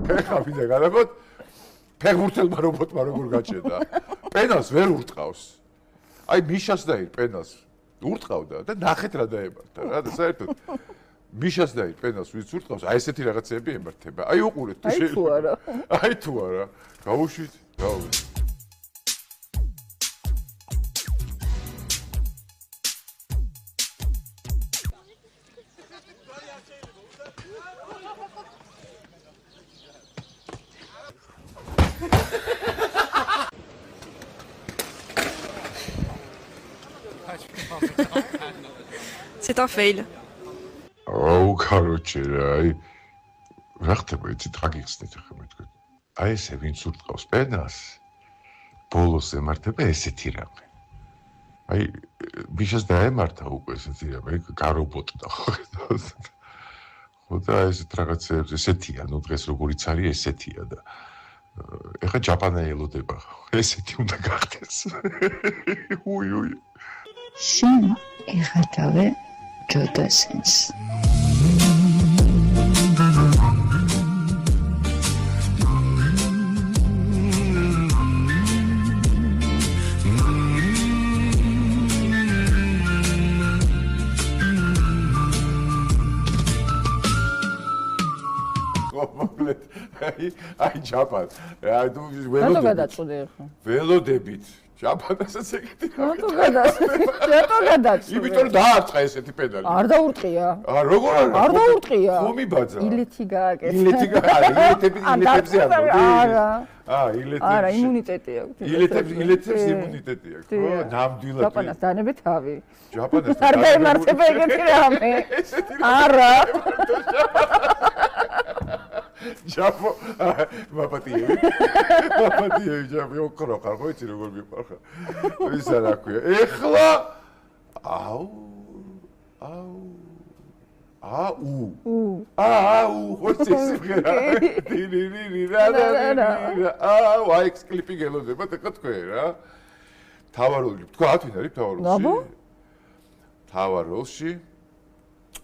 ეხლა ვიდა გადაგოთ ფეხბურთელმა რობოტმა როგორ გაჩნდა. პენალს ვერ ურტყავს. აი მიშას დაირ პენალს ურტყავდა და ნახეთ რა დაემართა რა და საერთოდ მიშას დაირ პენალს ვიც ურტყავს აი ესეთი რაღაცები ემართება. აი უყურეთ თუ შეიძლება. აი თუ არა. გავუშვით. C'est un fail. Oh, короче, აი რა ხდება იცით რა გიხსნით ახლა მეთქვით. აი ესე ვინც ურტყავს პენას ბოლოს ემართება ესეთი რამე. აი მიშას დაემართა უკვე ესეთი რამე, გარობოტდა ხო. ხო და ესეთ რაღაცებს ესეთია, ნუ დღეს როგორიც არის ესეთია და ეხლა ჯაპანა ელოდება. ესეთი უნდა გახდეს. უი. შენ ეხატავე ჯოდასენს. აი ჯაპან. აი თუ ველოდებით. ჯაპანასაც ეგეთი რა. რატო გადაწყვეტ? იმიტომ რომ დაარწყა ესეთი პედალი. არ დაურტყია. როგორ არა? არ დაურტყია. ხომი ბაძა. ილეთი გააკეთა. ილეთებზე არ მოდი. არა. ილეთებზე. არა, იმუნიტეტი აქვს. ილეთებს იმუნიტეტი აქვს. ხო, ნამდვილად. ჯაპანას დანები თავი. ჯაპანას არ გაემართება ეგეთი რამე. არა. ჯაპო მაპატიევი ჯაპო ოქრო ხარ ხო იცი როგორ მიყვარხა ისა რა ქვია ეხლა აუ ხო ცისმღერა აუ აი კლიპი გელოდება ეხლა თქვენ რა თავარული თქვა ათვინ არის თავარულში თავარულში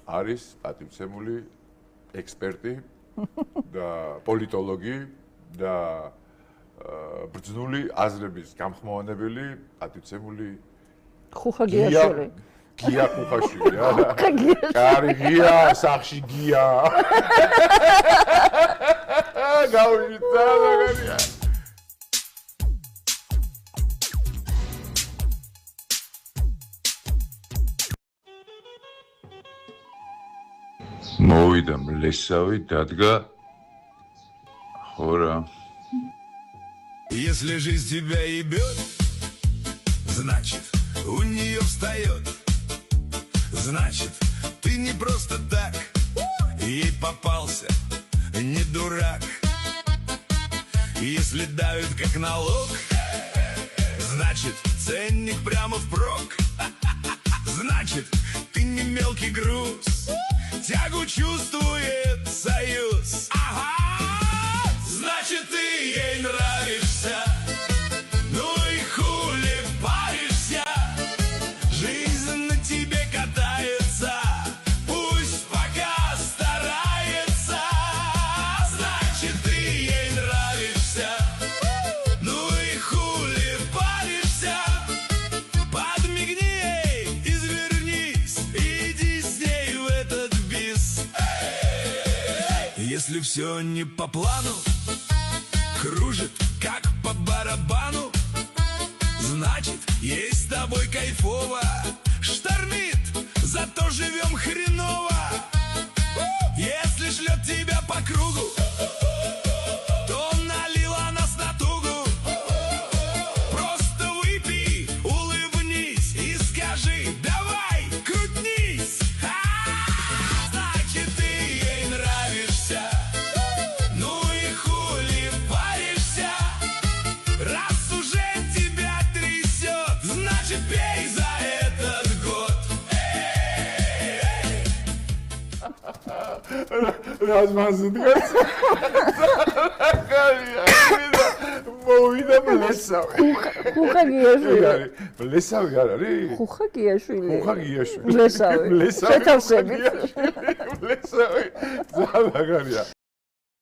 არის პატივცემული ექსპერტი და პოლიტოლოგი და ბრძნული აზრების გამხმოვანებელი პატივცემული ხუხა გიაშვილი გია ხუხაშვილი რა კარი გია სახში გია გავიცა რაღაცა მოვიდა მლესავი დადგა ხორა Если жизнь тебя ебет, значит, у нее встает. Значит, ты не просто так ей попался, не дурак. Если давит как налог, значит, ценник прямо впрок. Значит, ты не мелкий груз, тягу чувствует союз. Ага! Значит, ты ей нравишься, ну и хули паришься. Жизнь на тебе катается, пусть пока старается. Значит, ты ей нравишься, ну и хули паришься. Подмигни ей, извернись, иди с ней в этот бис. Если все не по плану, кружит, как по барабану, значит, ей с тобой кайфово. Штормит, зато живем хреново. Если шлет тебя по кругу, то налила нас на тугу. Просто выпей, улыбнись и скажи: давай, крутнись. Значит, ты ей нравишься, ну и хули паришься. Раз уже тебя трясет, значит, пей за этот год. Размазан დგას. მოვიდა მლესავი. ხუხა გიაშვილი. მლესავი არ არის? ხუხა გიაშვილი. ხუხა გიაშვილი. მლესავი. შეთავსებით. მლესავი. ძალიან მაგარია.